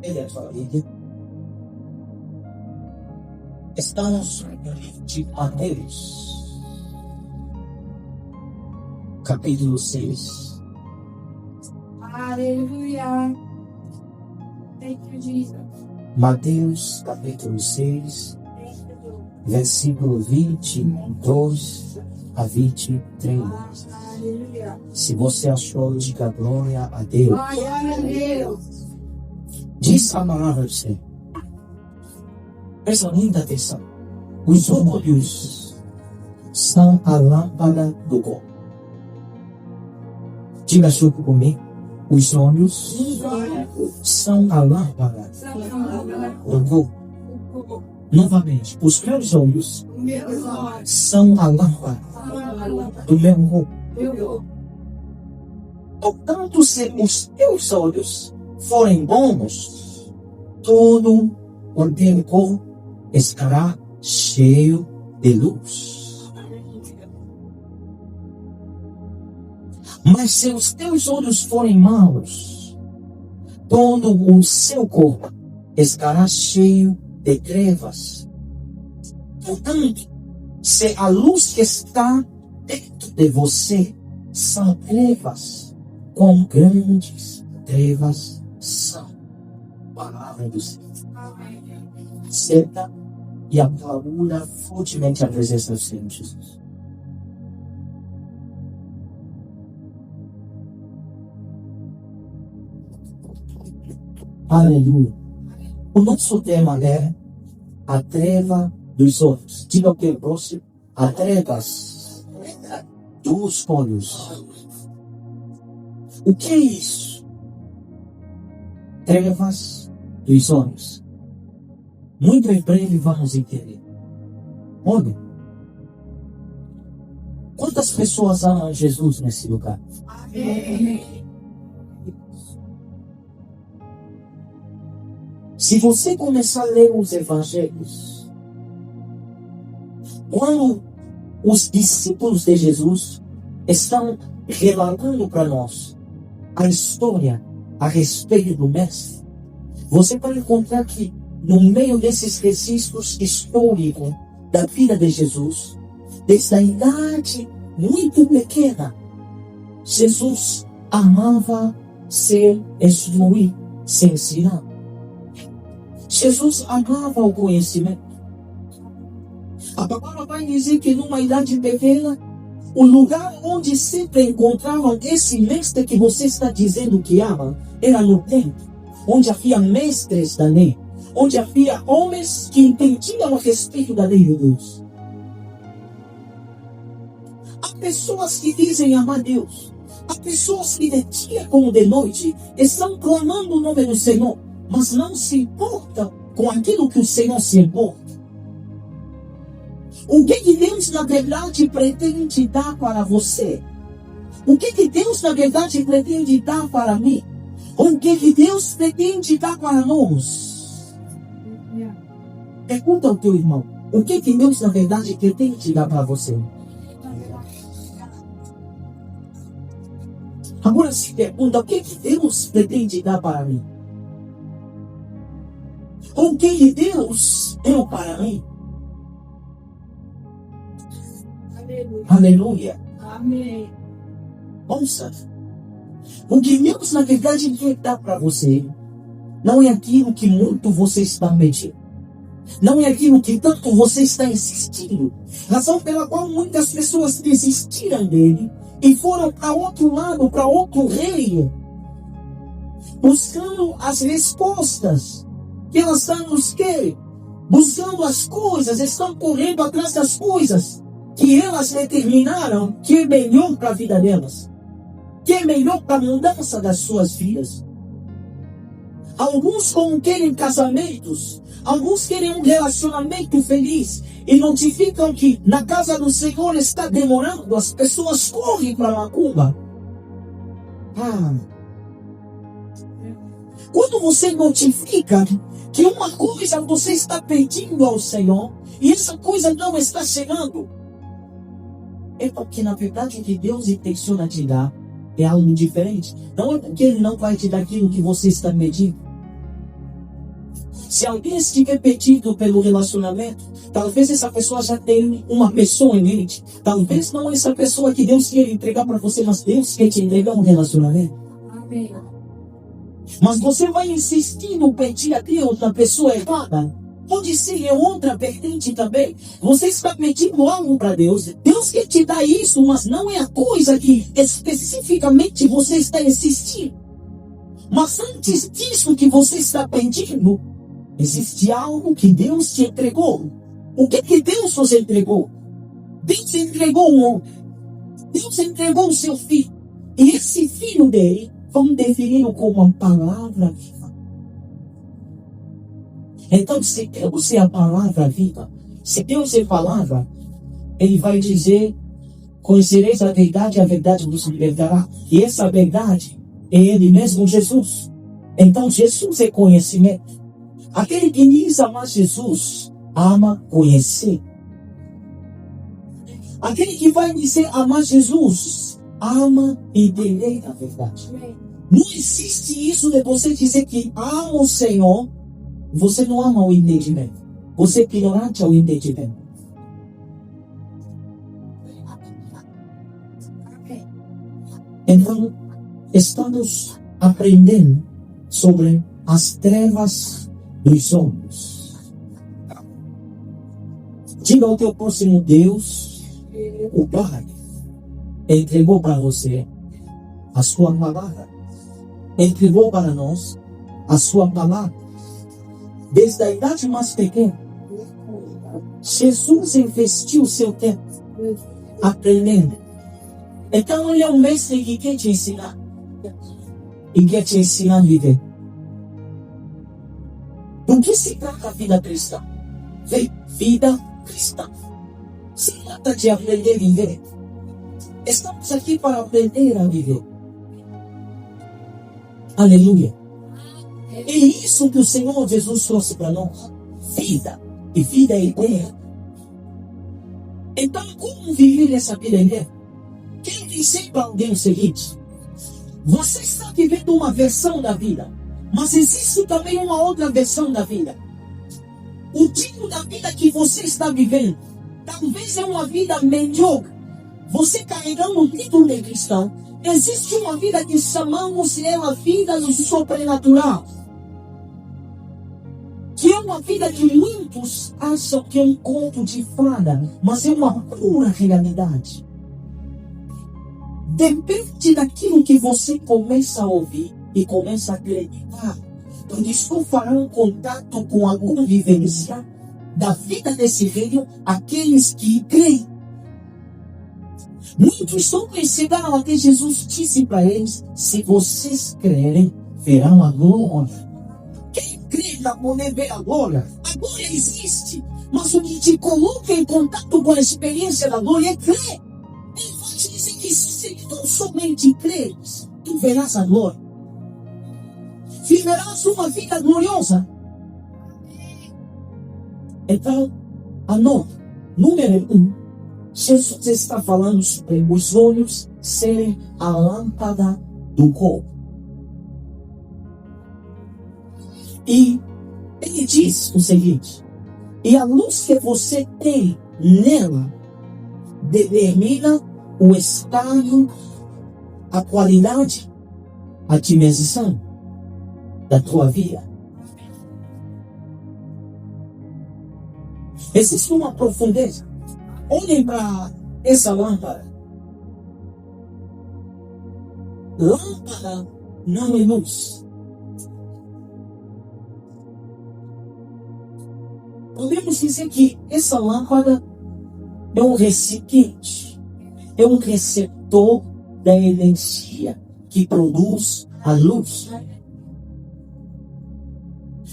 Ele é a família. Estamos no livro de Mateus, capítulo 6. Aleluia. Thank you, Jesus. Mateus, capítulo 6, Thank you, Lord. versículo 22 a 23. Aleluia. Se você achou, diga glória a Deus. Glória a Deus. Diz a palavra do Senhor. Presta muita atenção. Os olhos são a lâmpada do corpo. Diga junto comigo. Os olhos são a lâmpada do corpo. Novamente, os meus olhos são a lâmpada do meu corpo. Portanto, se os teus olhos forem bons, todo o teu corpo estará cheio de luz. Mas se os teus olhos forem maus, todo o seu corpo estará cheio de trevas. Portanto, se a luz que está dentro de você são trevas, quão grandes trevas são. Palavra do Senhor. Senta e aplauda fortemente a presença do Senhor Jesus. Aleluia. O nosso tema é a treva dos olhos. Diga o que é próximo. A trevas dos olhos. O que é isso? Trevas dos olhos. Muito em breve vamos entender. Olha, quantas pessoas amam Jesus nesse lugar? Amém. Se você começar a ler os evangelhos, quando os discípulos de Jesus estão relatando para nós a história a respeito do Mestre, você vai encontrar que no meio desses registros históricos da vida de Jesus, desde a idade muito pequena, Jesus amava ser instruído, se ensinar. Jesus amava o conhecimento. A palavra vai dizer que numa idade pequena, o lugar onde sempre encontravam esse mestre que você está dizendo que ama, era no templo, onde havia mestres da lei, onde havia homens que entendiam a respeito da lei de Deus. Há pessoas que dizem amar Deus, há pessoas que de dia como de noite estão clamando o nome do Senhor, mas não se importam com aquilo que o Senhor se importa. O que Deus na verdade pretende dar para você? O que Deus na verdade pretende dar para mim? O que Deus pretende dar para nós? Pergunta ao teu irmão, o que Deus na verdade pretende dar para você? Agora se pergunta, o que Deus pretende dar para mim? O que Deus deu para mim? Aleluia. Amém. Ouça. O que Deus na verdade quer dar para você não é aquilo que muito você está medindo. Não é aquilo que tanto você está insistindo. Razão pela qual muitas pessoas desistiram dele e foram para outro lado, para outro reino, buscando as respostas que elas nos querem, buscando as coisas, estão correndo atrás das coisas que elas determinaram que é melhor para a vida delas, que é melhor para a mudança das suas vidas. Alguns como querem casamentos, alguns querem um relacionamento feliz e notificam que na casa do Senhor está demorando, as pessoas correm para a macumba. Quando você notifica que uma coisa você está pedindo ao Senhor e essa coisa não está chegando, é porque na verdade o que Deus intenciona te dar é algo diferente. Não é porque Ele não vai te dar aquilo que você está medindo. Se alguém estiver perdido pelo relacionamento, talvez essa pessoa já tenha uma pessoa em mente. Talvez não essa pessoa que Deus quer entregar para você, mas Deus quer te entregar um relacionamento. Amém. Mas você vai insistir no pedir a Deus na pessoa errada. Pode ser outra vertente também. Você está pedindo algo para Deus. Deus quer te dar isso, mas não é a coisa que especificamente você está insistindo. Mas antes disso que você está pedindo, existe algo que Deus te entregou. O que Deus nos entregou? Deus entregou um homem. Deus entregou o seu filho. E esse filho dele, vamos definir como uma palavra viva. Então, se Deus é a palavra viva, se Deus é palavra, Ele vai dizer: conhecereis a verdade vos libertará. E essa verdade é Ele mesmo, Jesus. Então, Jesus é conhecimento. Aquele que diz amar Jesus, ama conhecer. Aquele que vai dizer amar Jesus, ama entender a verdade. Não existe isso de você dizer que ama o Senhor, você não ama o entendimento. Você é ignorante ao entendimento. Então, estamos aprendendo sobre as trevas dos homens. Diga ao teu próximo: Deus, o Pai, entregou para você a sua palavra. Entregou para nós a sua palavra. Desde a idade mais pequena, Jesus investiu seu tempo aprendendo. Então ele é um mestre que quer te ensinar. E quer te ensinar a viver. Do que se trata a vida cristã? Vida cristã se trata de aprender a viver. Estamos aqui para aprender a viver. Aleluia. É isso que o Senhor Jesus trouxe para nós. Vida. E vida eterna. Então, como viver essa vida eterna? Quero dizer para alguém o seguinte: você está vivendo uma versão da vida, mas existe também uma outra versão da vida. O tipo da vida que você está vivendo talvez é uma vida melhor. Você carregando o título de cristão, existe uma vida que chamamos ela vida do sobrenatural, que é uma vida que muitos acham que é um conto de fada, mas é uma pura realidade. Depende daquilo que você começa a ouvir e começa a acreditar. Quando estou falando contato com a convivência da vida desse reino, aqueles que creem. Muitos só chegaram até Jesus disse para eles: se vocês crerem, verão a glória. Quem crê na mulher vê a glória. A glória existe, mas o que te coloca em contato com a experiência da glória é crer. Ele vai te dizer que se tu somente creres, tu verás a glória. Viverás uma vida gloriosa. Então, anota. Número 1. Jesus está falando sobre os olhos serem a lâmpada do corpo. E ele diz o seguinte: e a luz que você tem nela determina o estado, a qualidade, a dimensão da tua vida. Existe uma profundeza. Olhem para essa lâmpada. Lâmpada não é luz. Podemos dizer que essa lâmpada é um recipiente, é um receptor da energia que produz a luz.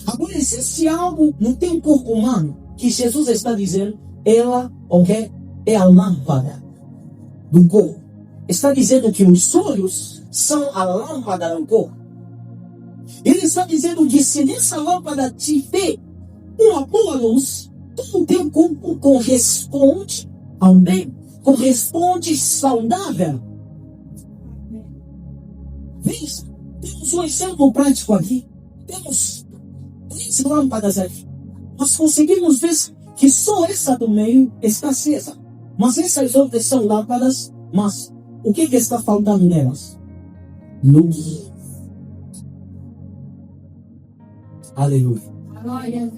Agora existe algo no teu corpo humano que Jesus está dizendo: ela, é a lâmpada do corpo. Está dizendo que os olhos são a lâmpada do corpo. Ele está dizendo que se nessa lâmpada tiver uma boa luz, todo o teu corpo corresponde ao bem, corresponde saudável. Veja, temos um exemplo prático aqui. Temos 3 lâmpadas aqui. Nós conseguimos ver que só essa do meio está acesa. Mas essas outras são lâmpadas, mas o que está faltando nelas? Luz. Aleluia. Glória.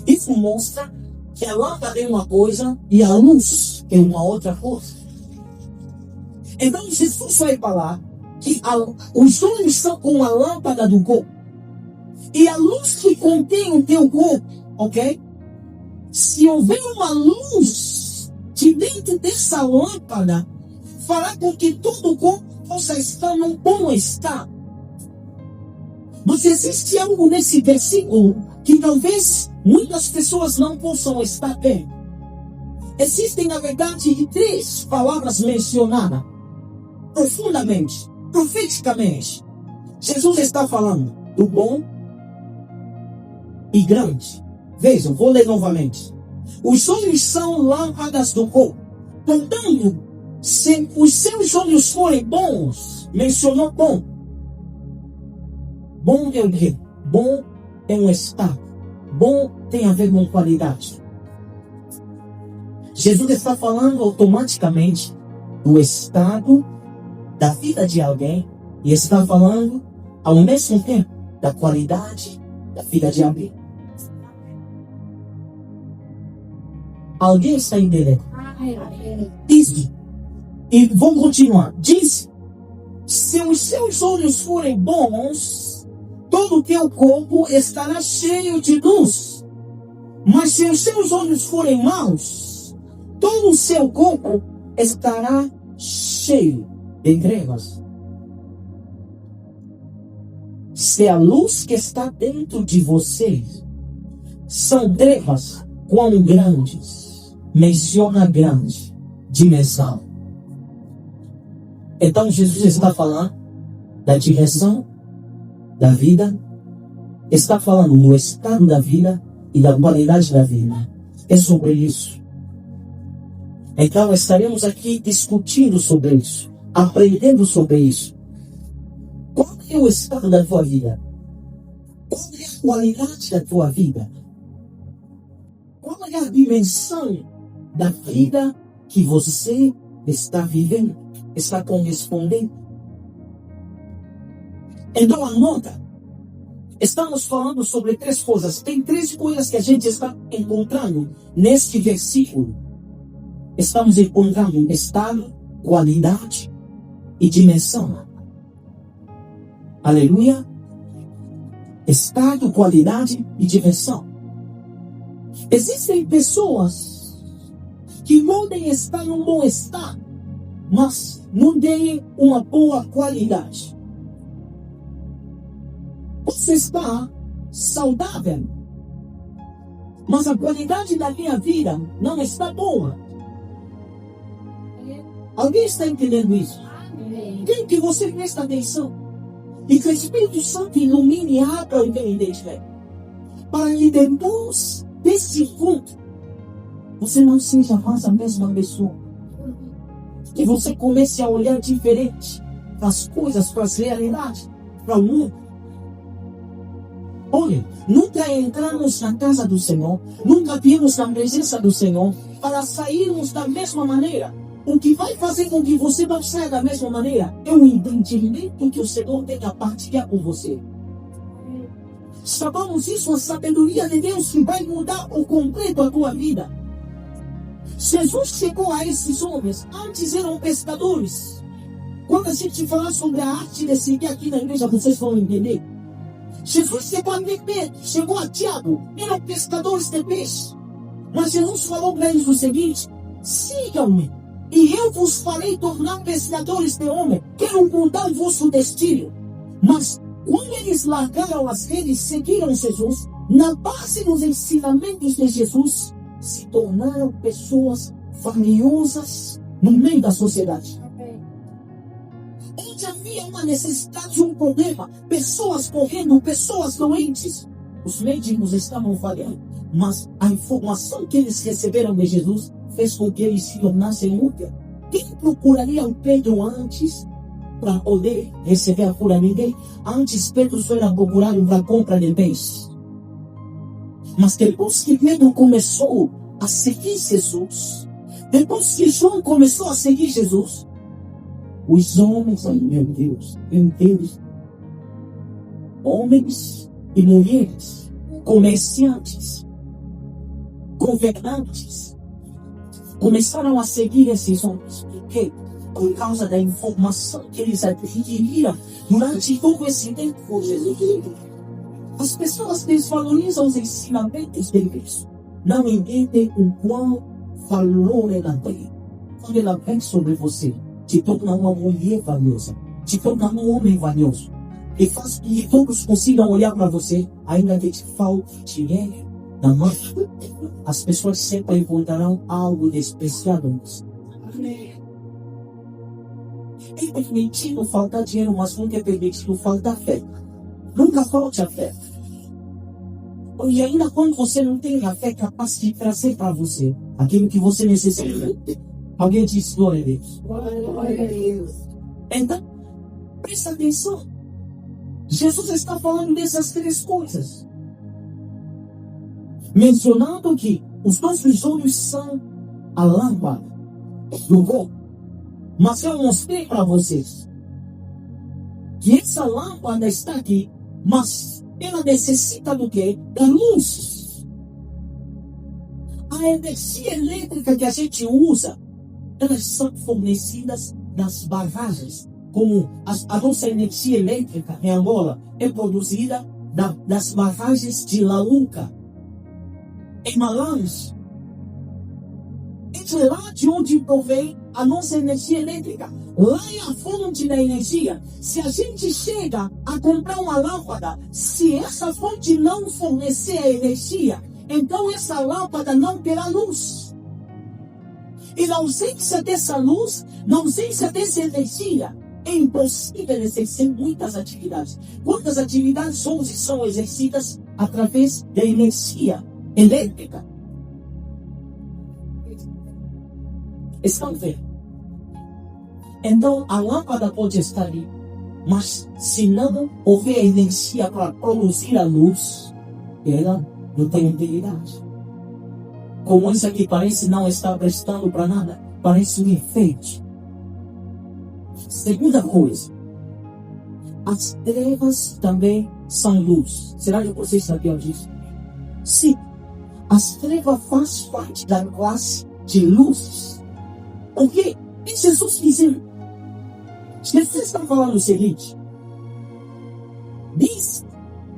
Isso mostra que a lâmpada é uma coisa e a luz é uma outra coisa. Então Jesus vai falar que os olhos são como a lâmpada do corpo. E a luz que contém o teu corpo, ok? Se houver uma luz de dentro dessa lâmpada, fará com que todo o corpo possa estar num bom estado. Mas existe algo nesse versículo que talvez muitas pessoas não possam estar bem. Existem, na verdade, 3 palavras mencionadas profundamente, profeticamente. Jesus está falando do bom e grande. Vejam, vou ler novamente. Os olhos são lâmpadas do corpo. Portanto, se os seus olhos forem bons, mencionou bom. Bom é o quê? Bom é um estado. Bom tem a ver com qualidade. Jesus está falando automaticamente do estado da vida de alguém e está falando ao mesmo tempo da qualidade da vida de alguém. Alguém está entendendo? Isso. E vou continuar. Diz: se os seus olhos forem bons, todo o teu corpo estará cheio de luz. Mas se os seus olhos forem maus, todo o seu corpo estará cheio de trevas. Se a luz que está dentro de vocês são trevas, quão grandes? Menciona grande dimensão. Então Jesus está falando da direção da vida, está falando do estado da vida e da qualidade da vida. É sobre isso. Então estaremos aqui discutindo sobre isso, aprendendo sobre isso. Qual é o estado da tua vida? Qual é a qualidade da tua vida? Qual é a dimensão da vida que você está vivendo, está correspondendo? Então anota. Estamos falando sobre 3 coisas. Tem 3 coisas que a gente está encontrando neste versículo. Estamos encontrando estado, qualidade e dimensão. Aleluia. Estado, qualidade e dimensão. Existem pessoas que podem estar em um bom estado, mas não têm uma boa qualidade. Você está saudável, mas a qualidade da minha vida não está boa. Alguém está entendendo isso? Quem que você presta atenção? E que o Espírito Santo ilumine e abra o meu entendimento, para que depois desse culto você não seja mais a mesma pessoa. Que você comece a olhar diferente para as coisas, para as realidades, para o mundo. Olha, nunca entramos na casa do Senhor, nunca viemos na presença do Senhor para sairmos da mesma maneira. O que vai fazer com que você não saia da mesma maneira é o entendimento que o Senhor tem a partilhar com você. Sabemos isso, a sabedoria de Deus que vai mudar por completo a tua vida. Jesus chegou a esses homens, antes eram pescadores. Quando a gente falar sobre a arte de seguir aqui na igreja, vocês vão entender. Jesus chegou a Pedro, chegou a Tiago, eram pescadores de peixe. Mas Jesus falou para eles o seguinte: sigam-me, e eu vos farei tornar pescadores de homem. Quero mudar o vosso destino. Mas quando eles largaram as redes, seguiram Jesus, na base dos ensinamentos de Jesus, se tornaram pessoas valiosas no meio da sociedade. Onde havia uma necessidade, um problema, pessoas correndo, pessoas doentes, os médicos estavam falhando, mas a informação que eles receberam de Jesus fez com que eles se tornassem úteis. Quem procuraria o Pedro antes para poder receber a cura? Ninguém. Antes Pedro foi procurado para a compra de bens. Mas depois que Pedro começou a seguir Jesus, depois que João começou a seguir Jesus, os homens, meu Deus, homens e mulheres, comerciantes, governantes, começaram a seguir esses homens. Por quê? Por causa da informação que eles adquiriram durante todo esse tempo com Jesus. As pessoas desvalorizam os ensinamentos de Cristo. Não entendem o qual valor ela tem. Quando ela vem sobre você, te torna uma mulher valiosa, te torna um homem valioso. E faz que todos consigam olhar para você, ainda que te falte dinheiro na mão. As pessoas sempre encontrarão algo de especial em você. É permitido faltar dinheiro, mas nunca é permitido faltar fé. Nunca falte a fé. E ainda quando você não tem a fé capaz de trazer para você aquilo que você necessita. Alguém diz glória a Deus. Glória a Deus. Então, presta atenção. Jesus está falando dessas três coisas. Mencionando que os nossos olhos são a lâmpada do corpo. Mas eu mostrei para vocês que essa lâmpada está aqui, mas ela necessita do quê? Da luz. A energia elétrica que a gente usa, elas são fornecidas das barragens. Como a nossa energia elétrica em Angola é produzida das barragens de Lauca, em Malange. É de lá de onde provém a nossa energia elétrica. Lá é a fonte da energia. Se a gente chega a comprar uma lâmpada, se essa fonte não fornecer a energia, então essa lâmpada não terá luz. E na ausência dessa luz, na ausência dessa energia, é impossível exercer muitas atividades. Quantas atividades hoje são exercidas através da energia elétrica? Estão vendo? Então a lâmpada pode estar ali, mas se não houver energia para produzir a luz, ela não tem utilidade. Como isso aqui parece não estar prestando para nada, parece um enfeite. Segunda coisa, as trevas também são luz. Será que vocês sabiam disso? Sim, as trevas fazem parte da classe de luzes. Porque é Jesus dizendo, Jesus está falando o seguinte, diz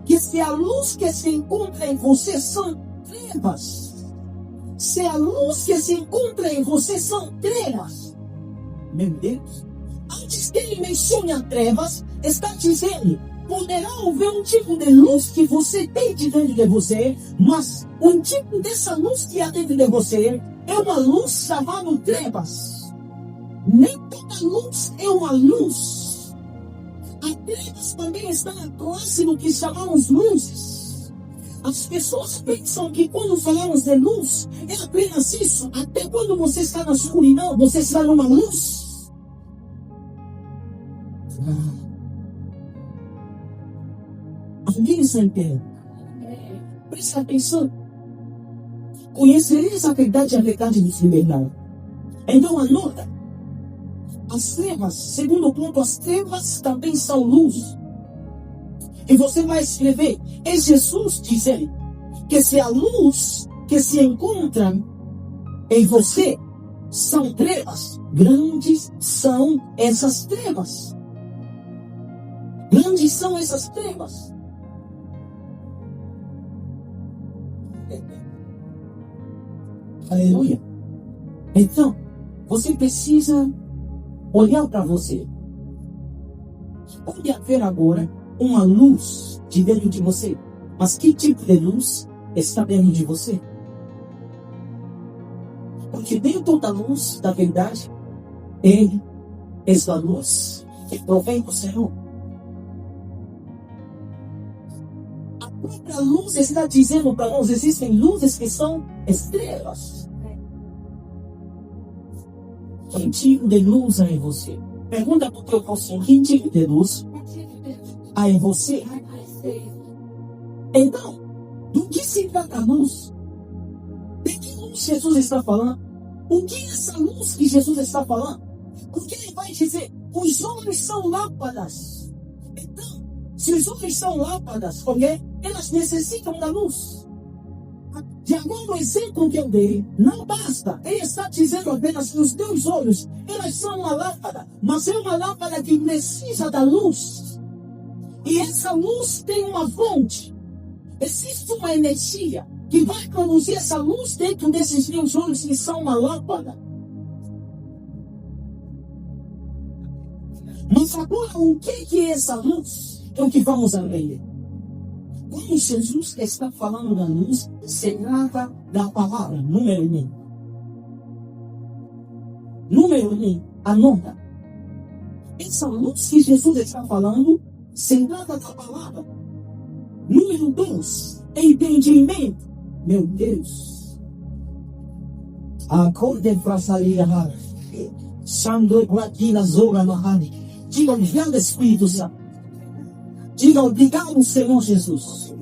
que se a luz que se encontra em você são trevas, se a luz que se encontra em você são trevas, meu Deus, antes que ele mencione as trevas, está dizendo, poderá haver um tipo de luz que você tem de dentro de você, mas um tipo dessa luz que há dentro de você é uma luz chamada trevas. Nem toda luz é uma luz. As trevas também estão na classe do que chamamos luzes. As pessoas pensam que quando falamos de luz, é apenas isso. Até quando você está na escuridão, você está numa luz. Alguém está entendendo? Presta atenção. Conhecereis a verdade nos libertará. Então anota. As trevas, segundo ponto, as trevas também são luz. E você vai escrever, é Jesus dizendo que se a luz que se encontra em você são trevas, grandes são essas trevas. Grandes são essas trevas. Aleluia. Então, você precisa olhar para você. Pode haver agora uma luz de dentro de você. Mas que tipo de luz está dentro de você? Porque dentro da luz da verdade, Ele é a luz que provém do Senhor. A própria luz está dizendo para nós, existem luzes que são estrelas. Que tipo de luz há em você? Pergunta para o teu próximo, que tipo de luz há em você? Então, do que se trata a luz? De que luz Jesus está falando? O que é essa luz que Jesus está falando? Porque ele vai dizer, os olhos são lâmpadas. Então, se os olhos são lâmpadas, ok? Elas necessitam da luz. De acordo com o exemplo que eu dei, não basta. Ele está dizendo apenas que os teus olhos, elas são uma lâmpada. Mas é uma lâmpada que precisa da luz. E essa luz tem uma fonte. Existe uma energia que vai produzir essa luz dentro desses teus olhos que são uma lâmpada. Mas agora, o que é essa luz? É o que vamos aprender. Quando Jesus está falando da luz, se trata da palavra, número 1. Número 1, anota. Essa luz que Jesus está falando, se trata da palavra. Número 2, entendimento. Meu Deus. Acorde para sair da Sandro Platina Zora Mahani. Diga obrigado, Espírito Santo. Diga obrigado, Senhor Jesus.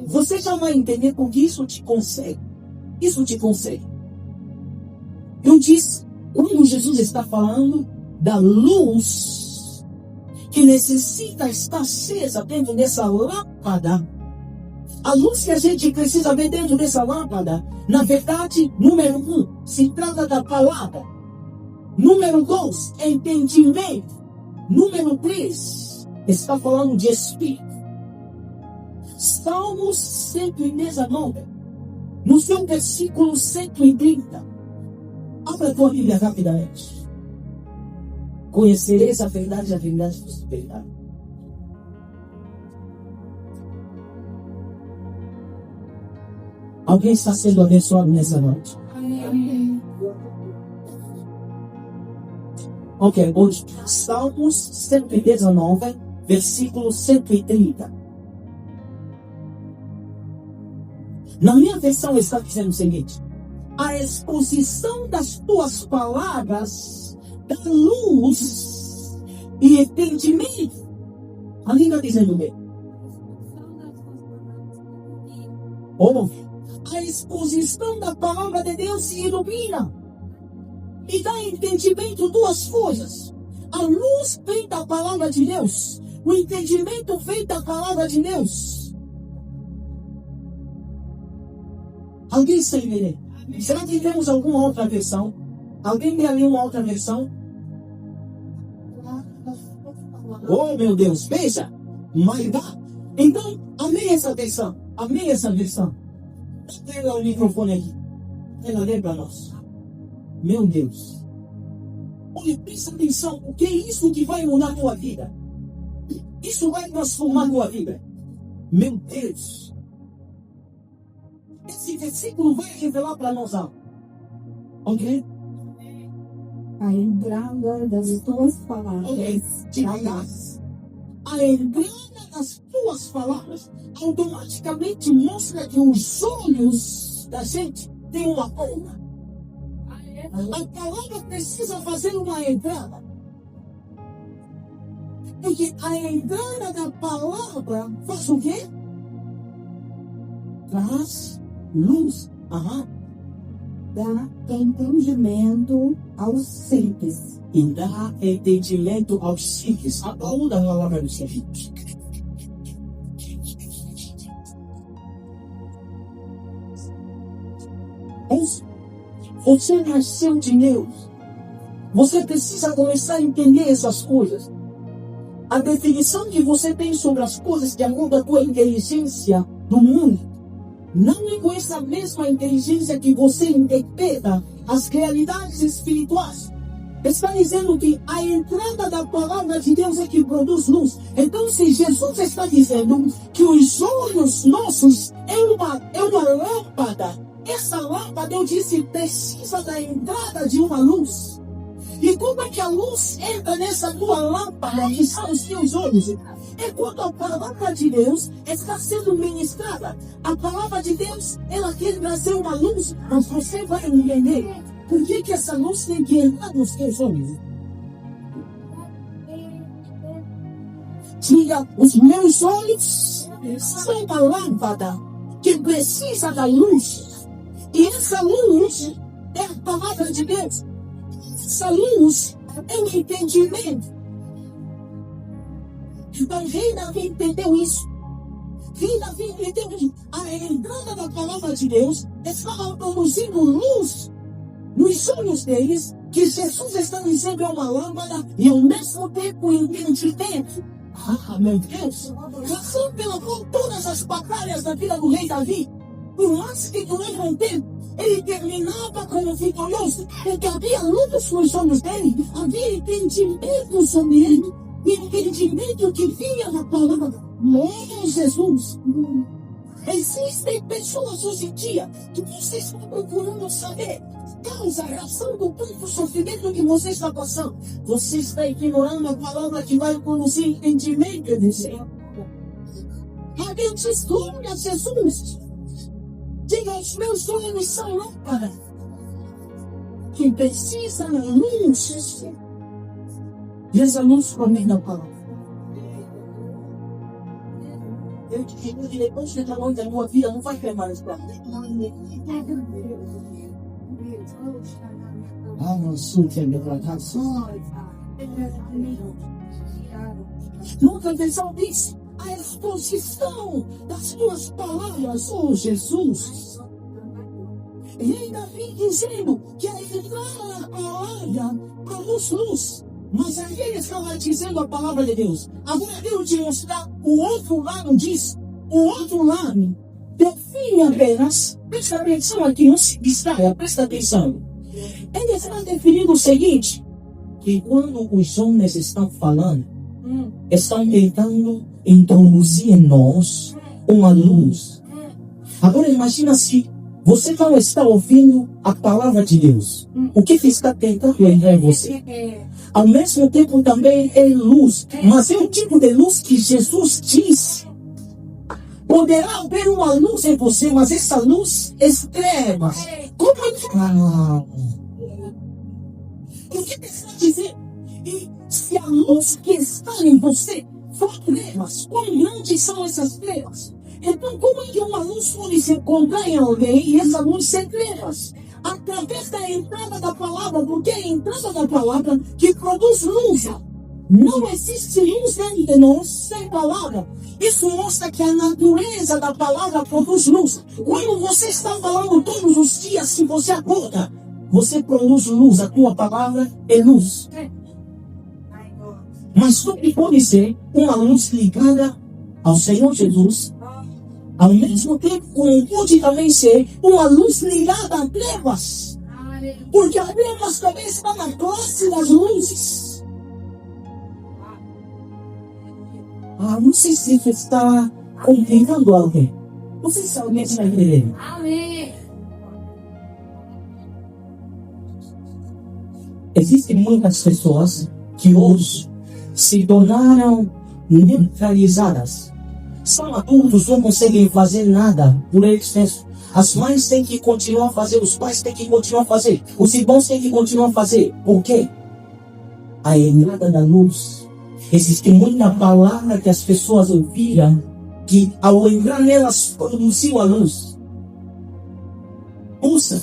Você já vai entender porque isso te consegue. Isso te consegue. Eu disse, quando Jesus está falando da luz que necessita estar acesa dentro dessa lâmpada, a luz que a gente precisa ver dentro dessa lâmpada, na verdade, número 1, se trata da palavra. Número 2, entendimento. Número 3, está falando de Espírito. Salmos 119, no seu versículo 130. Abra a tua Bíblia rapidamente. Conhecereis a verdade vos libertará. Alguém está sendo abençoado nessa noite? Amém. Ok, hoje, Salmos 119, versículo 130. Na minha versão está dizendo o seguinte: a exposição das tuas palavras dá luz e entendimento. Ali está dizendo o quê? Ouve. A exposição da palavra de Deus se ilumina e dá entendimento, duas coisas. A luz vem da palavra de Deus, o entendimento vem da palavra de Deus. Alguém está entendendo? Será que temos alguma outra versão? Alguém tem ali uma outra versão? Oh meu Deus, veja! My God! Então, amei essa versão. Amei essa versão. Pega o microfone aqui. Ela lê para nós. Meu Deus. Olha, presta atenção. O que é isso que vai mudar a tua vida? Isso vai transformar a tua vida. Meu Deus. Esse versículo vai revelar para nós algo. Ok? A entrada das tuas palavras. Ok. A entrada das tuas palavras automaticamente mostra que os olhos da gente têm uma forma. A palavra precisa fazer uma entrada. Porque a entrada da palavra faz o quê? Traz luz. Dá entendimento aos simples. E dá entendimento aos simples. A palavra dos simples. Você nasceu de Deus. Você precisa começar a entender essas coisas. A definição que você tem sobre as coisas de acordo com a tua inteligência do mundo não é com essa mesma inteligência que você interpreta as realidades espirituais. Está dizendo que a entrada da palavra de Deus é que produz luz. Então, se Jesus está dizendo que os olhos nossos é uma lâmpada, essa lâmpada, eu disse, precisa da entrada de uma luz. E como é que a luz entra nessa tua lâmpada, que são os teus olhos? É quando a palavra de Deus está sendo ministrada. A palavra de Deus, ela quer trazer uma luz, mas você vai entender por que essa luz tem que entrar nos teus olhos. Diga, os meus olhos são uma lâmpada que precisa da luz. E essa luz é a palavra de Deus. Essa luz é o entendimento. Então, rei Davi entendeu isso. Rei Davi entendeu que a entrada da palavra de Deus estava produzindo luz nos olhos deles, que Jesus está dizendo é uma lâmpada e ao mesmo tempo entendimento. Ah, meu Deus! Passou por todas as batalhas da vida do rei Davi. Por mais que durante um tempo ele terminava como vitorioso, porque havia luz nos olhos dele, havia entendimento sobre ele, e entendimento que vinha da palavra. Meu Jesus! Existem pessoas hoje em dia que você está procurando saber causa, razão do próprio sofrimento que você está passando. Você está ignorando a palavra que vai produzir entendimento de Senhor. A Deus diz, glória a Jesus. Diga, os meus olhos são lâmpada. Quem precisa da luz, diz a luz para mim na palavra. Eu te digo que depois que está longe da minha vida, não vai ter mais para mim. Ah, não sou que é Nunca atenção disse a exposição das tuas palavras, oh Jesus. E ainda vem dizendo que a entrada da palavra produz luz. Mas aí ele estava dizendo a palavra de Deus. Agora Deus te mostrar o outro lado disso. O outro lado define apenas. Presta atenção aqui, não se distraia, presta atenção. Ele está definindo o seguinte: que quando os homens estão falando, estão tentando introduzir em nós uma luz. Agora imagina se você não está ouvindo a palavra de Deus. O que está tentando entrar em você? Ao mesmo tempo também é luz, mas é o tipo de luz que Jesus disse. Poderá haver uma luz em você, mas essa luz é trevas. Como é que... O que está dizendo? E se a luz que está em você for trevas, quão grandes são essas trevas? Então, como é que uma luz pode se encontrar em alguém e essa luz ser trevas? Através da entrada da palavra, porque é a entrada da palavra que produz luz. Não existe luz dentro de nós sem palavra. Isso mostra que a natureza da palavra produz luz. Quando você está falando todos os dias, se você acorda, você produz luz. A tua palavra é luz. Mas também pode ser uma luz ligada ao Senhor Jesus. Ao mesmo tempo, como pode também ser uma luz ligada a trevas. Porque as trevas também estão na classe das luzes. Não sei se isso está compreendendo alguém. Não sei se alguém está entendendo. Amém. Existem muitas pessoas que hoje se tornaram neutralizadas. São adultos, não conseguem fazer nada por eles mesmos. As mães têm que continuar a fazer, os pais têm que continuar a fazer, os irmãos têm que continuar a fazer. Por quê? A entrada da luz. Existe muita palavra que as pessoas ouviram, que ao entrar nelas produziu a luz. Ouça,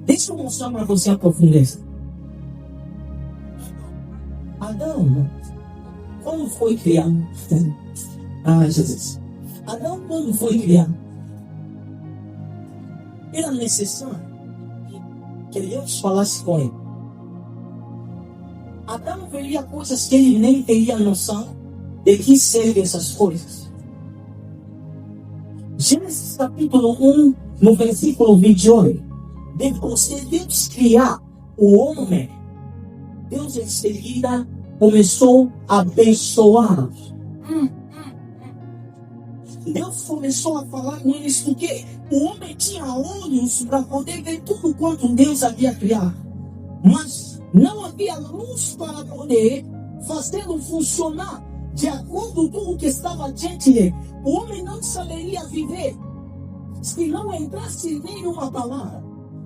deixa eu mostrar para você a profundeza. Adão, quando foi criado? Jesus. Adão, quando foi criado, era necessário que Deus falasse com ele. Adão veria coisas que ele nem teria noção de que servem essas coisas. Gênesis capítulo 1, no versículo 28. Depois de Deus criar o homem, Deus em seguida começou a abençoá-los. Deus começou a falar com eles porque o homem tinha olhos para poder ver tudo quanto Deus havia criado. Mas não havia luz para poder fazê-lo funcionar de acordo com tudo que estava diante dele. O homem não saberia viver se não entrasse nele uma palavra.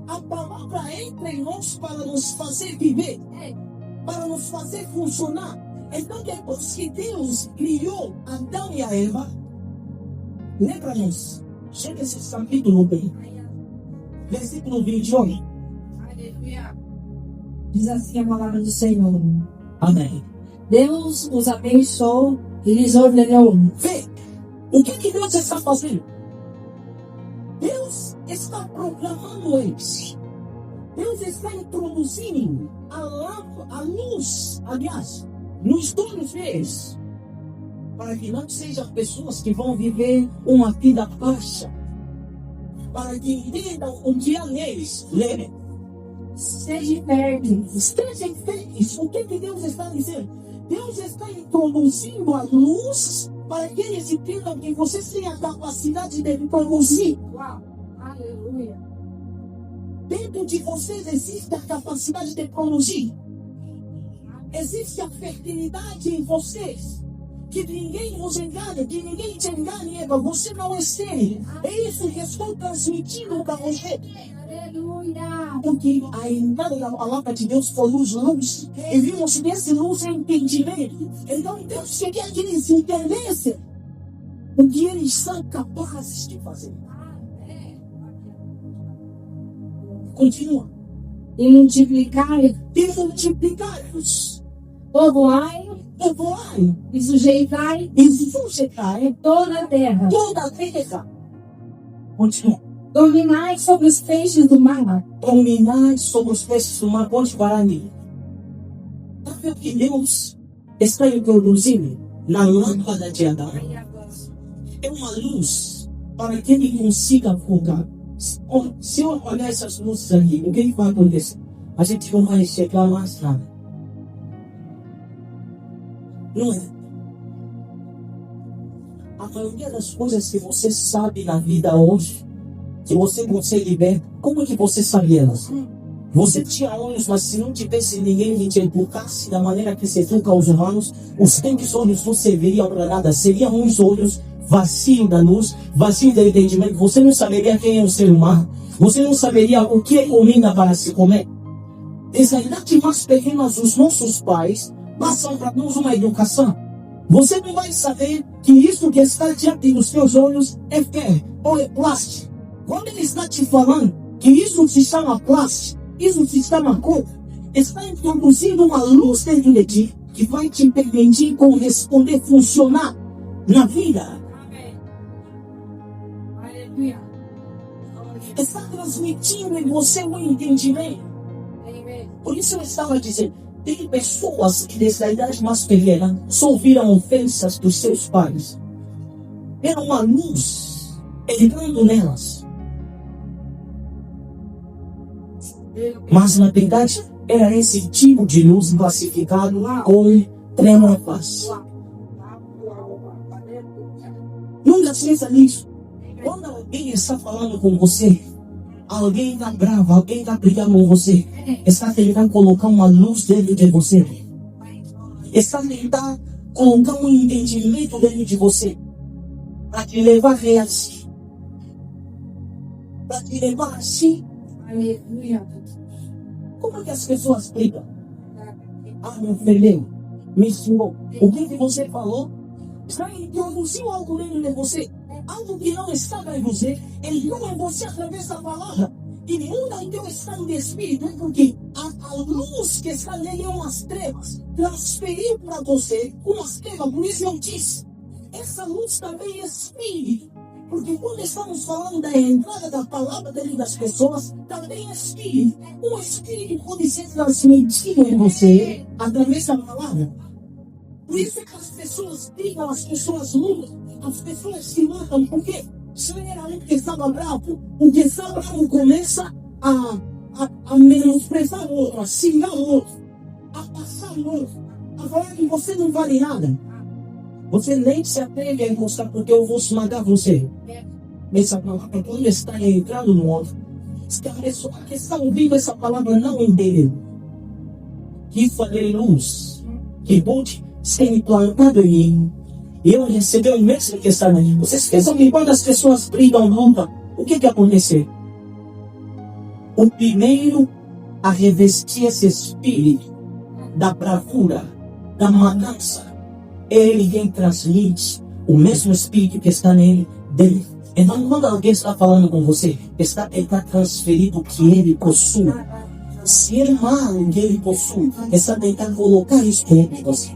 A palavra entra em nós para nos fazer viver, para nos fazer funcionar. Então, depois que Deus criou Adão e a Eva, lembra-nos, Gênesis capítulo 1, versículo 21. Aleluia. Diz assim a palavra do Senhor. Amém. Deus os abençoou e lhes ordenou. Vê, o que Deus está fazendo? Deus está proclamando eles. Deus está introduzindo a luz, aliás, nos olhos deles, para que não sejam pessoas que vão viver uma vida baixa, para que entendam o que há neles. Lembre, Sejam férteis. estejam felizes. O que Deus está dizendo? Deus está introduzindo a luz para que eles entendam que vocês têm a capacidade de produzir. Uau. Aleluia. Dentro de vocês existe a capacidade de produzir. Existe a fertilidade em vocês. Que ninguém vos engane, que ninguém te engane, Eva. Você não é estéril. É isso que estou transmitindo para você. Aleluia. Porque a entrada da palavra de Deus foi luz. E vimos nesse luz é entendimento. Então Deus queria que eles entendessem o que eles são capazes de fazer. Continua. E multiplicai, E multiplicai-vos. povoai Povoai e sujeitai e sujeitai toda a terra. toda a terra. Continua. Dominai sobre os peixes do mar. Dominai sobre os peixes do mar. Pode parar ali. Sabe o que Deus está introduzindo na lâmpada de Adão? É uma luz para que ele consiga focar. Se eu apagar essas luzes aqui, o que vai acontecer? A gente não vai chegar mais nada. Não é? A maioria das coisas que você sabe na vida hoje, que você consegue ver, como é que você sabe elas? Você tinha olhos, mas se não tivesse ninguém que te educasse da maneira que se educa os humanos, os teus olhos não serviriam para nada. Seriam uns olhos vazios da luz, vazios do entendimento. Você não saberia quem é o ser humano. Você não saberia o que é comida para se comer. Desde a idade mais pequena, os nossos pais passam para nós uma educação. Você não vai saber que isso que está diante dos seus olhos é fé ou é plástico. Quando ele está te falando que isso se chama plástico, isso se chama cor, está introduzindo uma luz dentro de ti que vai te permitir corresponder, funcionar na vida. Aleluia. Está transmitindo em você um entendimento. Amém. Por isso eu estava dizendo, tem pessoas que desde a idade mais pequena só ouviram ofensas dos seus pais. Era uma luz entrando nelas. Mas na verdade era esse tipo de luz classificado como trevas. Nunca esqueça nisso. Quando alguém está falando com você, alguém está bravo, alguém está brigando com você, está tentando colocar uma luz dentro de você, está tentando colocar um entendimento dentro de você, para te levar a reagir, para te levar assim. Aleluia. Como é que as pessoas brigam? Ah, me ofendeu, me xingou. O que você falou? Já introduziu algo dentro de você, algo que não estava em você, entrou em você através da palavra. E muda o teu estado de espírito, porque a luz que está nele é umas trevas, transferiu para você umas trevas. Por isso eu disse, essa luz também é espírito. Porque quando estamos falando da entrada da palavra dentro das pessoas, também é espírito. O espírito pode ser transmitido em você através da palavra. Por isso que as pessoas brigam, as pessoas lutam, as pessoas se matam. Por quê? Generalmente que estava bravo, o que está bravo começa a menosprezar o outro, a xingar o outro, a passar o outro, a falar que você não vale nada. Você nem se atreve a encostar porque eu vou esmagar você. Essa palavra, quando está entrando no outro, se a pessoa que está ouvindo essa palavra não entendeu, que falei luz, que pode ser implantado em mim, e eu recebi o mesmo que está aí. Vocês pensam que quando as pessoas brigam, lutam, o que aconteceu? O primeiro a revestir esse espírito da bravura, da matança, ele quem transmite o mesmo espírito que está nele, dele. Então, quando alguém está falando com você, está tentando transferir o que ele possui. Se é mal o que ele possui, está tentando colocar isso dentro de você.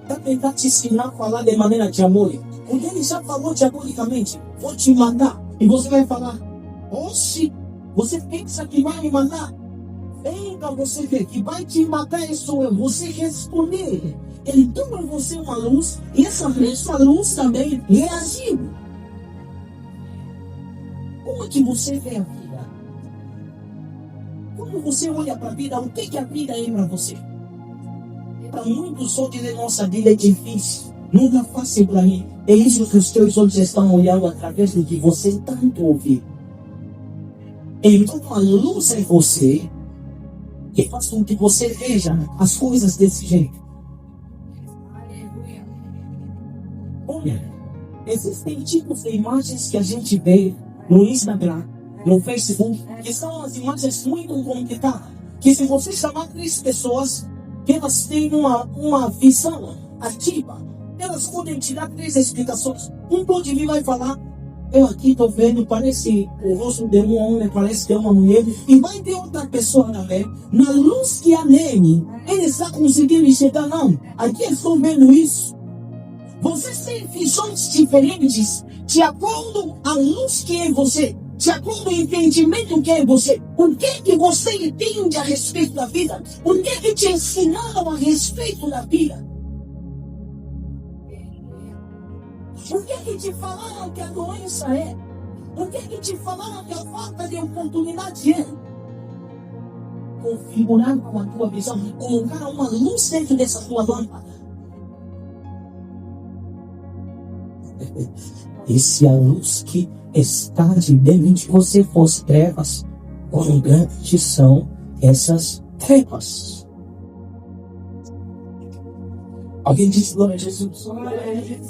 Está tentando te ensinar a falar de maneira diabólica. Porque ele já falou diabolicamente: vou te matar. E você vai falar: oxe, você pensa que vai me matar? Venga você ver que vai te matar sou eu. Você responder. Ele toma em você uma luz e essa luz também reagiu. Como é que você vê a vida? Quando você olha para a vida, o que a vida é para você? Para muitos outros de nossa vida é difícil. Não é fácil para mim. É isso que os teus olhos estão olhando através do que você tanto ouviu. Então a luz é você que faz com que você veja as coisas desse jeito. Olha, existem tipos de imagens que a gente vê no Instagram, no Facebook, que são as imagens muito complicadas. Que se você chamar 3 pessoas, que elas têm uma visão ativa, elas podem te dar 3 explicações. Um pode vir e vai falar: eu aqui estou vendo, parece o rosto de um homem, parece que é uma mulher. E vai ter outra pessoa também, na luz que há nele, ele está conseguindo enxergar. Não, aqui eu estou vendo isso. Vocês têm visões diferentes de acordo à luz que é você, de acordo ao entendimento que é você. O que você entende a respeito da vida? O que te ensinaram a respeito da vida? O que te falaram que a doença é? O que te falaram que a falta de oportunidade é? Configurar com a tua visão, colocar uma luz dentro dessa tua lâmpada. E se a luz que está de dentro de você fosse trevas, quão grandes são essas trevas? Alguém disse glória a Jesus?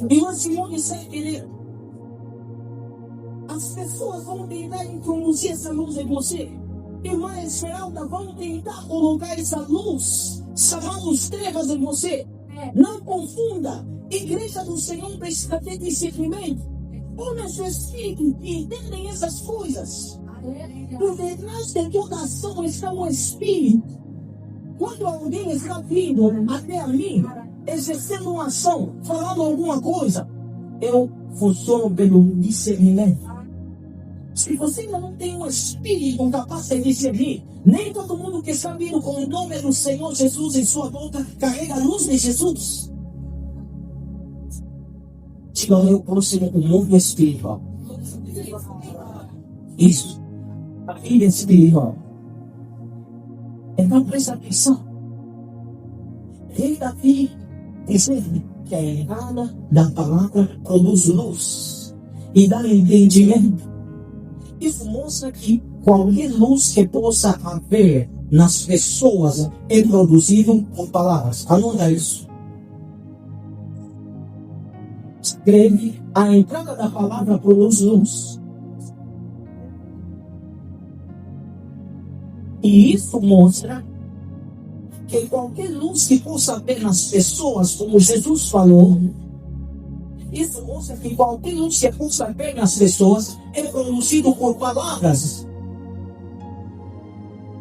E o Simone sem querer. As pessoas vão tentar introduzir essa luz em você. Irmã Esmeralda, vão tentar colocar essa luz, chamando as trevas em você. Não confunda. Igreja do Senhor precisa ter discernimento. Homens do Espírito que entendem essas coisas. Por detrás de toda ação está um Espírito. Quando alguém está vindo até a mim, exercendo uma ação, falando alguma coisa, eu funciono pelo discernimento. Se você ainda não tem um Espírito capaz de discernir, nem todo mundo que está vindo com o nome do Senhor Jesus em sua boca carrega a luz de Jesus. Diga ao meu próximo o mundo espiritual. Isso. A vida espiritual. Então presta atenção. Rei Davi dizendo que a entrada da palavra produz luz e dá entendimento. Isso mostra que qualquer luz que possa haver nas pessoas é produzido por palavras. Anota isso. Escreve: a entrada da palavra produz luz. E isso mostra que qualquer luz que possa haver nas pessoas, como Jesus falou, isso mostra que qualquer luz que possa haver nas pessoas é produzido por palavras.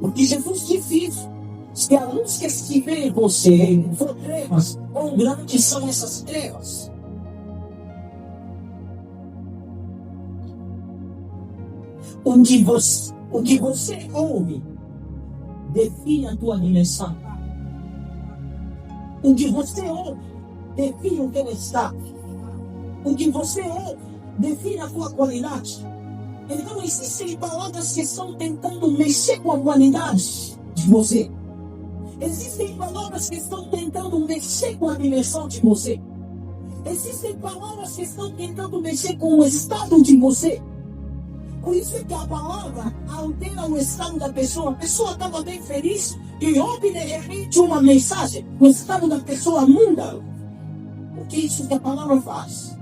Porque Jesus disse isso. Se a luz que estiver em você for trevas, quão grandes são essas trevas? O que você ouve define a tua dimensão. O que você ouve define o teu estado. O que você ouve define a tua qualidade. Então existem palavras que estão tentando mexer com a qualidade de você. Existem palavras que estão tentando mexer com a dimensão de você. Existem palavras que estão tentando mexer com o estado de você. Por isso é que a palavra altera o estado da pessoa. A pessoa estava bem feliz e ouve de repente uma mensagem. O estado da pessoa muda. Porque é isso que a palavra faz.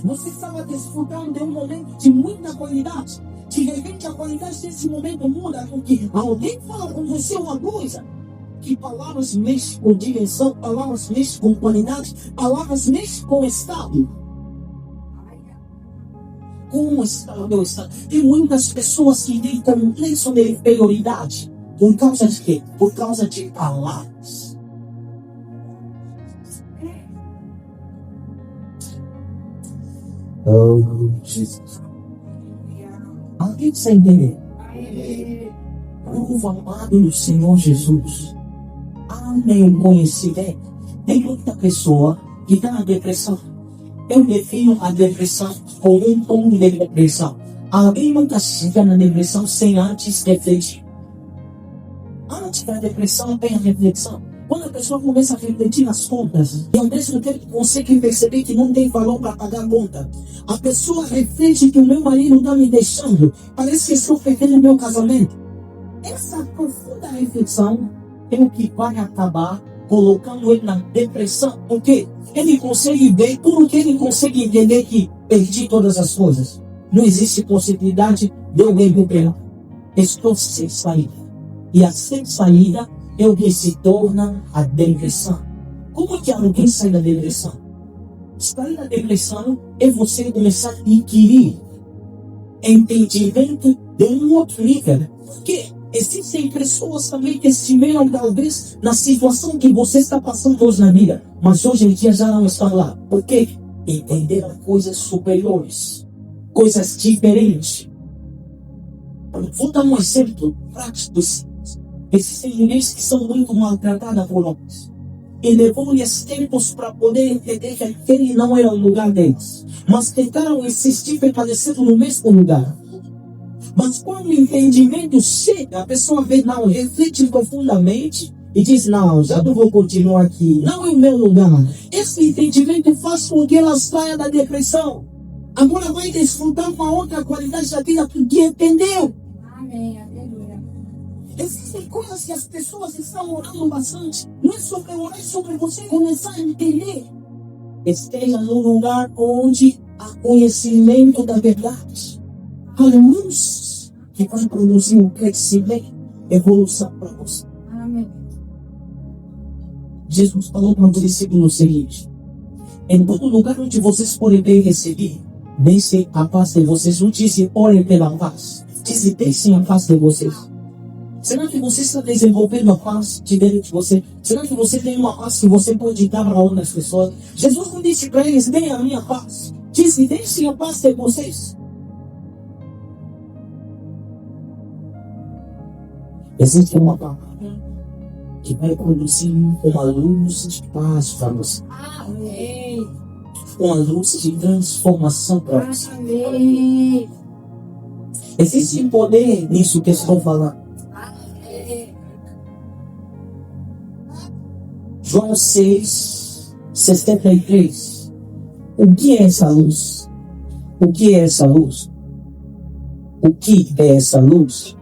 Você estava desfrutando de um momento de muita qualidade. De repente a qualidade desse momento muda. Porque alguém fala com você uma coisa que palavras mexem com direção, palavras mexem com qualidade, palavras mexem com estado. Como está o meu estado? Tem muitas pessoas que têm complexo de inferioridade. Por causa de quê? Por causa de palavras. Oh, Jesus. Alguém precisa entender? Povo amado do Senhor Jesus. Amém o conhecimento. Tem muita pessoa que está na depressão. Eu defino a depressão como um tom de depressão. Alguém nunca chega na depressão sem antes refletir. Antes da depressão tem a reflexão. Quando a pessoa começa a refletir nas contas, e ao mesmo tempo consegue perceber que não tem valor para pagar a conta, a pessoa reflete que o meu marido está me deixando, parece que estou perdendo o meu casamento. Essa profunda reflexão é o que vai acabar colocando ele na depressão, porque ele consegue ver tudo que ele consegue entender que perdi todas as coisas. Não existe possibilidade de alguém recuperar. Estou sem saída. E a sem saída é o que se torna a depressão. Como que alguém sai da depressão? Sair da depressão é você começar a adquirir entendimento de um outro nível. Porque existem pessoas também que se veem talvez na situação que você está passando hoje na vida, mas hoje em dia já não estão lá. Por quê? Entenderam coisas superiores, coisas diferentes. Vou dar um exemplo prático. Existem mulheres que são muito maltratadas por homens. E levou-lhes tempos para poder entender que aquele não era o lugar deles. Mas tentaram insistir e permanecer no mesmo lugar. Mas quando o entendimento chega, a pessoa vê, não, reflete profundamente e diz, não, já não vou continuar aqui. Não é o meu lugar. Esse entendimento faz com que ela saia da depressão. Agora vai desfrutar uma outra qualidade da vida porque entendeu. Amém, aleluia. Existem coisas que as pessoas estão orando bastante. Não é sobre orar, é sobre você começar a entender. Esteja no lugar onde há conhecimento da verdade. A luz que vai produzir um crescimento, evolução para você. Amém. Jesus falou para os discípulos o seguinte: em todo lugar onde vocês forem bem recebidos, deixem a paz de vocês. Não disse orem pela paz, disse deixem a paz de vocês. Será que você está desenvolvendo a paz de dentro de você? Será que você tem uma paz que você pode dar para outras pessoas? Jesus não disse para eles, deem a minha paz. Disse, deixem a paz de vocês. Existe uma palavra que vai produzir uma luz de paz para você. Amém. Uma luz de transformação para você. Amém. Existe poder nisso que estou falando. João 6, 63. O que é essa luz? O que é essa luz? O que é essa luz?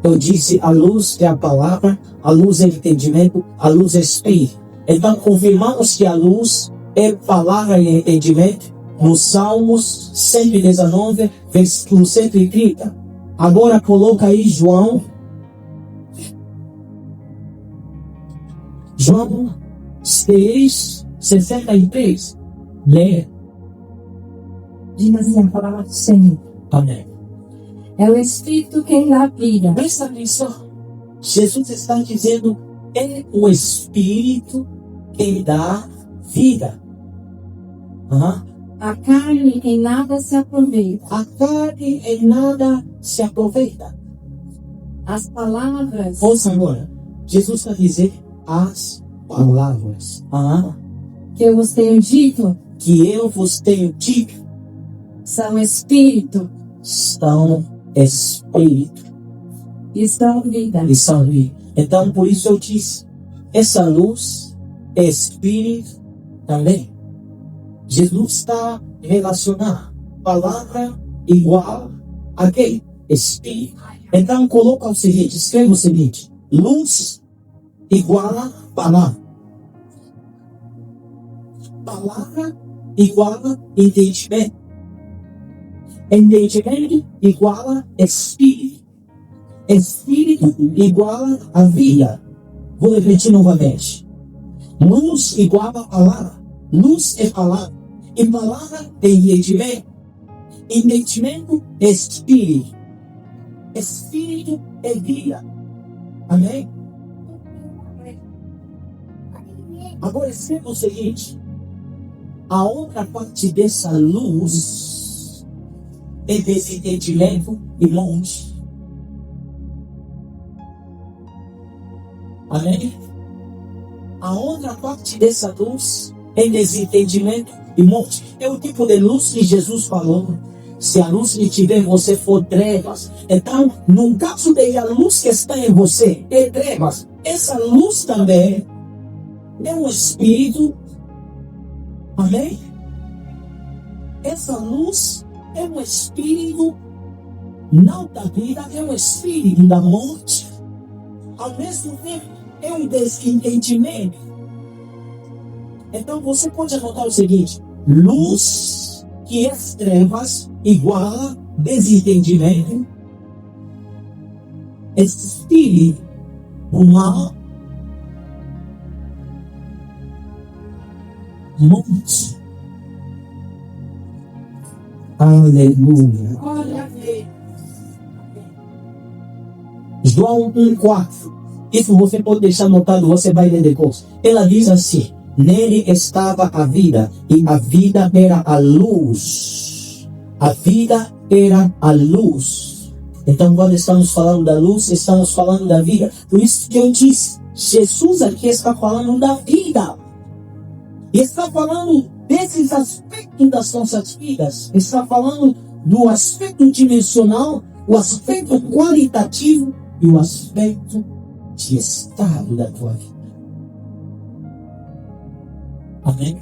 Eu disse, a luz é a palavra, a luz é o entendimento, a luz é espírito. Então confirmamos que a luz é palavra e entendimento no Salmos 119, versículo 130. Agora coloca aí João 6, 63. Leia. Diz assim a palavra do Senhor. Amém. É o Espírito quem dá vida. Presta atenção. Jesus está dizendo, é o Espírito quem dá vida. A carne em nada se aproveita. A carne em nada se aproveita. As palavras Ouça agora. Jesus está dizendo as palavras que eu vos tenho dito que eu vos tenho dito são Espírito são Espírito e são vida. e são vida. Então, por isso eu disse, essa luz é Espírito também. Jesus está relacionando palavra igual a quem? Espírito. Então, coloca o seguinte, escreva o seguinte, luz igual a palavra. Palavra igual a entendimento. Entendimento igual a Espírito. Espírito igual a vida. Vou repetir novamente. Luz igual a palavra. Luz é palavra. E palavra é entendimento. Entendimento é espírito. Espírito é vida. Amém? Agora escreva o seguinte. A outra parte dessa luz é desentendimento e morte. Amém? A outra parte dessa luz é desentendimento e morte. É o tipo de luz que Jesus falou. Se a luz que tiver em você for trevas, então, no caso de a luz que está em você é trevas, essa luz também é um espírito. Amém? Essa luz é um espírito não da vida, é um espírito da morte. Ao mesmo tempo, é um desentendimento. Então você pode anotar o seguinte: luz que é trevas igual a desentendimento, espírito do mal, morte. Aleluia. João 1,4. Isso você pode deixar anotado, você vai ler depois. Ela diz assim: nele estava a vida, e a vida era a luz. A vida era a luz. Então, quando estamos falando da luz, estamos falando da vida. Por isso que eu disse, Jesus aqui está falando da vida. Está falando desses aspectos das nossas vidas. Está falando do aspecto dimensional, o aspecto qualitativo e o aspecto de estado da tua vida. Amém?